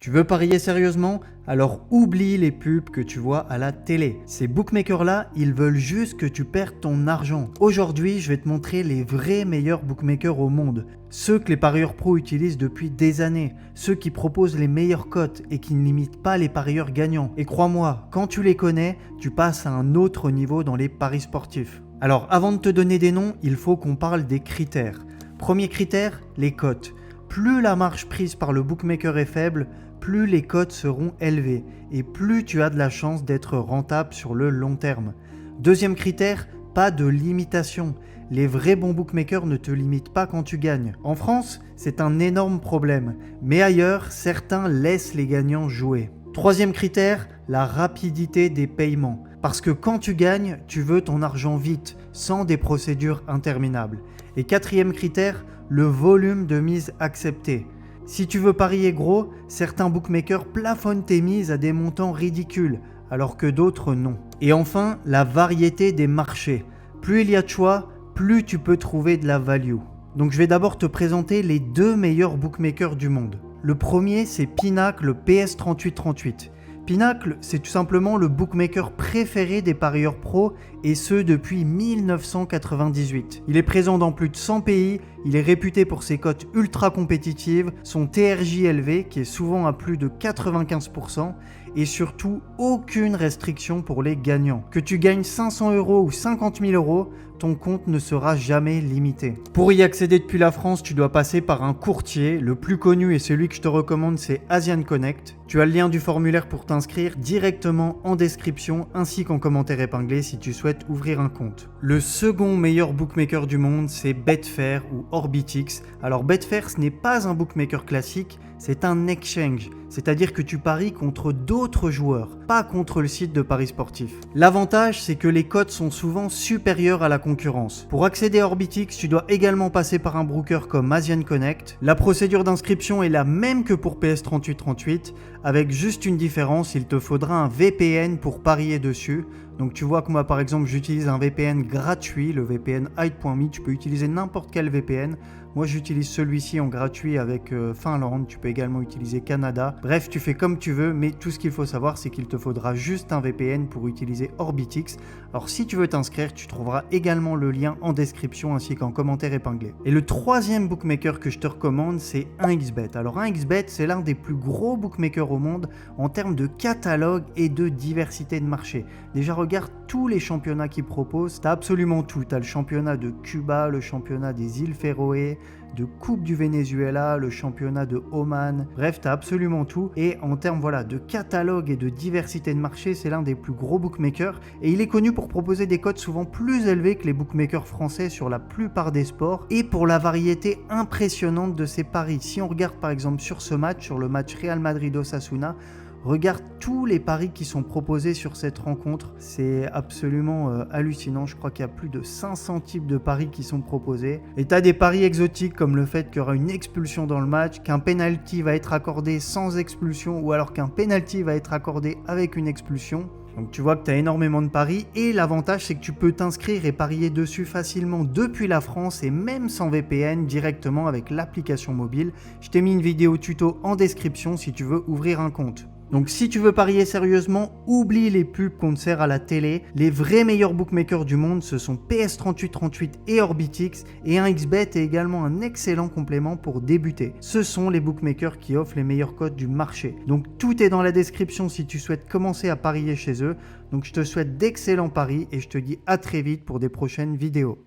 Tu veux parier sérieusement? Alors oublie les pubs que tu vois à la télé. Ces bookmakers-là, ils veulent juste que tu perdes ton argent. Aujourd'hui, je vais te montrer les vrais meilleurs bookmakers au monde. Ceux que les parieurs pros utilisent depuis des années. Ceux qui proposent les meilleures cotes et qui ne limitent pas les parieurs gagnants. Et crois-moi, quand tu les connais, tu passes à un autre niveau dans les paris sportifs. Alors avant de te donner des noms, il faut qu'on parle des critères. Premier critère, les cotes. Plus la marge prise par le bookmaker est faible, plus les cotes seront élevées et plus tu as de la chance d'être rentable sur le long terme. Deuxième critère, pas de limitation. Les vrais bons bookmakers ne te limitent pas quand tu gagnes. En France, c'est un énorme problème, mais ailleurs, certains laissent les gagnants jouer. Troisième critère, la rapidité des paiements. Parce que quand tu gagnes, tu veux ton argent vite, sans des procédures interminables. Et quatrième critère, le volume de mise accepté. Si tu veux parier gros, certains bookmakers plafonnent tes mises à des montants ridicules, alors que d'autres non. Et enfin, la variété des marchés. Plus il y a de choix, plus tu peux trouver de la value. Donc je vais d'abord te présenter les deux meilleurs bookmakers du monde. Le premier, c'est Pinacle PS3838. Pinacle, c'est tout simplement le bookmaker préféré des parieurs pros et ce depuis 1998. Il est présent dans plus de 100 pays, il est réputé pour ses cotes ultra compétitives, son TRJ élevé qui est souvent à plus de 95% et surtout aucune restriction pour les gagnants. Que tu gagnes 500 € ou 50 000 €, ton compte ne sera jamais limité. Pour y accéder depuis la France, tu dois passer par un courtier. Le plus connu et celui que je te recommande, c'est Asian Connect. Tu as le lien du formulaire pour t'inscrire directement en description ainsi qu'en commentaire épinglé si tu souhaites ouvrir un compte. Le second meilleur bookmaker du monde, c'est Betfair ou Orbitix. Alors Betfair, ce n'est pas un bookmaker classique, c'est un exchange, c'est-à-dire que tu paries contre d'autres joueurs, pas contre le site de paris sportifs. L'avantage, c'est que les cotes sont souvent supérieures à la concurrence. Pour accéder à Orbitix, tu dois également passer par un broker comme Asian Connect. La procédure d'inscription est la même que pour PS3838, avec juste une différence, il te faudra un VPN pour parier dessus. Donc tu vois que moi par exemple j'utilise un VPN gratuit, le VPN Hide.me, tu peux utiliser n'importe quel VPN. Moi j'utilise celui-ci en gratuit avec Finlande, tu peux également utiliser Canada. Bref, tu fais comme tu veux, mais tout ce qu'il faut savoir c'est qu'il te faudra juste un VPN pour utiliser Orbitix. Alors si tu veux t'inscrire, tu trouveras également le lien en description ainsi qu'en commentaire épinglé. Et le troisième bookmaker que je te recommande, c'est 1xBet. Alors 1xBet, c'est l'un des plus gros bookmakers au monde en termes de catalogue et de diversité de marché. Déjà regarde tous les championnats qu'ils proposent, tu as absolument tout. Tu as le championnat de Cuba, le championnat des îles Féroé, de Coupe du Venezuela, le championnat de Oman, bref, tu as absolument tout. Et en termes de catalogue et de diversité de marché, c'est l'un des plus gros bookmakers et il est connu pour proposer des cotes souvent plus élevées que les bookmakers français sur la plupart des sports et pour la variété impressionnante de ses paris. Si on regarde par exemple sur ce match, sur le match Real Madrid-Osasuna, regarde tous les paris qui sont proposés sur cette rencontre, c'est absolument hallucinant. Je crois qu'il y a plus de 500 types de paris qui sont proposés. Et tu as des paris exotiques comme le fait qu'il y aura une expulsion dans le match, qu'un penalty va être accordé sans expulsion ou alors qu'un penalty va être accordé avec une expulsion. Donc tu vois que tu as énormément de paris et l'avantage c'est que tu peux t'inscrire et parier dessus facilement depuis la France et même sans VPN directement avec l'application mobile. Je t'ai mis une vidéo tuto en description si tu veux ouvrir un compte. Donc si tu veux parier sérieusement, oublie les pubs qu'on te sert à la télé. Les vrais meilleurs bookmakers du monde, ce sont PS3838 et Orbitix et 1xBet est également un excellent complément pour débuter. Ce sont les bookmakers qui offrent les meilleures cotes du marché. Donc tout est dans la description si tu souhaites commencer à parier chez eux. Donc je te souhaite d'excellents paris et je te dis à très vite pour des prochaines vidéos.